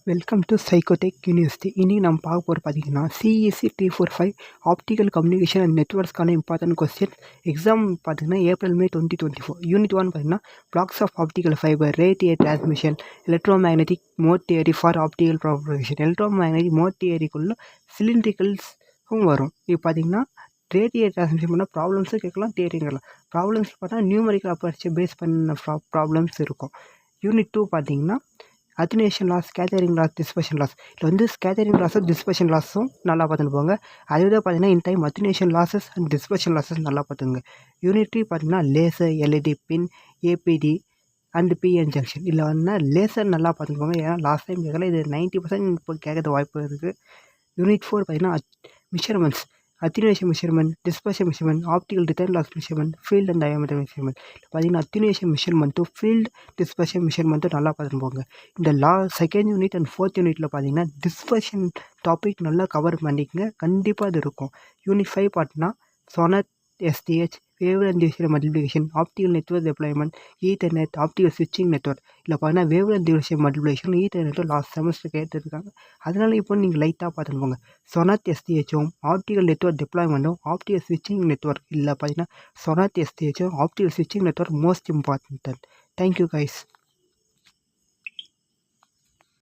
Welcome to சைக்கோடெக் university. இன்றைக்கி நம்ம பார்க்க போகிற பார்த்தீங்கன்னா சிஇசி 345 ஆப்டிக்கல் கம்யூனிகேஷன் அண்ட் நெட்ஒர்க்ஸ்க்கான இம்பார்ட்டன்ட் கொஸ்டின். எக்ஸாம் பார்த்தீங்கன்னா ஏப்ரல் மே 2024. யூனிட் 1 பார்த்தீங்கன்னா blocks of optical fibre, radiate transmission, electromagnetic mode theory for optical propagation. Electromagnetic mode தியரிக்குள்ள சிலிண்ட்ரிக்கல்ஸும் வரும். இப்போ பார்த்தீங்கன்னா ரேடியேட் டிரான்ஸ்மிஷன் பண்ணால் ப்ராப்ளம்ஸும் கேட்கலாம், தியரியும் கேட்கலாம். ப்ராப்ளம்ஸ் பார்த்தா நியூமரிக்கல் அப்ரோச்சை பேஸ் பண்ண ப்ராப்ளம்ஸ் இருக்கும். யூனிட் 2 பார்த்தீங்கன்னா attenuation loss, scattering loss, dispersion loss. இதில் வந்து ஸ்கேட்டரிங் லாஸும் டிஸ்பர்ஷன் லாஸும் நல்லா பார்த்துட்டு போங்க. அதே விட பார்த்தீங்கன்னா in time attenuation losses and dispersion losses நல்லா பார்த்துங்க. யூனிட் 3 பார்த்தீங்கன்னா laser, LED pin, APD and PN junction. இதில் வந்து லேசர் நல்லா பார்த்துட்டு போங்க. ஏன்னா லாஸ்ட் டைம் கேட்கல, இது 90% இப்போ கேட்கறது வாய்ப்பு இருக்குது. யூனிட் 4 பார்த்தீங்கன்னா measurements, attenuation measurement, dispersion measurement, optical return loss measurement, field and diameter measurement. பார்த்தீங்கன்னா அட்டினேஷன் மெஷர்மெண்ட்டும் ஃபீல்டு டிஸ்பர்ஷன் மெஷர்மெண்ட்டும் நல்லா பார்த்துட்டு போங்க. இந்த செகண்ட் யூனிட் அண்ட் ஃபோர்த் யூனிட்டில் பார்த்தீங்கன்னா டிஸ்பர்ஷன் டாபிக் நல்லா கவர் பண்ணிக்கங்க, கண்டிப்பாக அது இருக்கும். யூனிட் 5 பார்த்தீங்கன்னா SONET, SDH, wave and duration multiplication, optical network deployment, Ethernet, optical ஸ்விட்சிங் நெட்வொர்க். இல்லை பார்த்தீங்கன்னா வேவ் அண்ட் டியூரேஷன் மல்டிப்ளிகேஷன், ஈத்தர்நெட்டும் லாஸ்ட் செமஸ்டர் கேட்டுருக்காங்க. அதனால இப்போ நீங்கள் லைட்டாக பார்த்துட்டு போங்க. சொனட் எஸ்டிஹெச்சும் ஆப்டிக்கல் நெட்வொர்க் டெப்ளாய்மெண்ட்டும் ஆப்டிக்கல் ஸ்விட்சிங் நெட்வொர்க். இல்லை பார்த்தீங்கன்னா சொனட் எஸ்டிஹெச்சும் ஆப்டிக்கல் ஸ்விட்சிங் network most important. Thank you guys.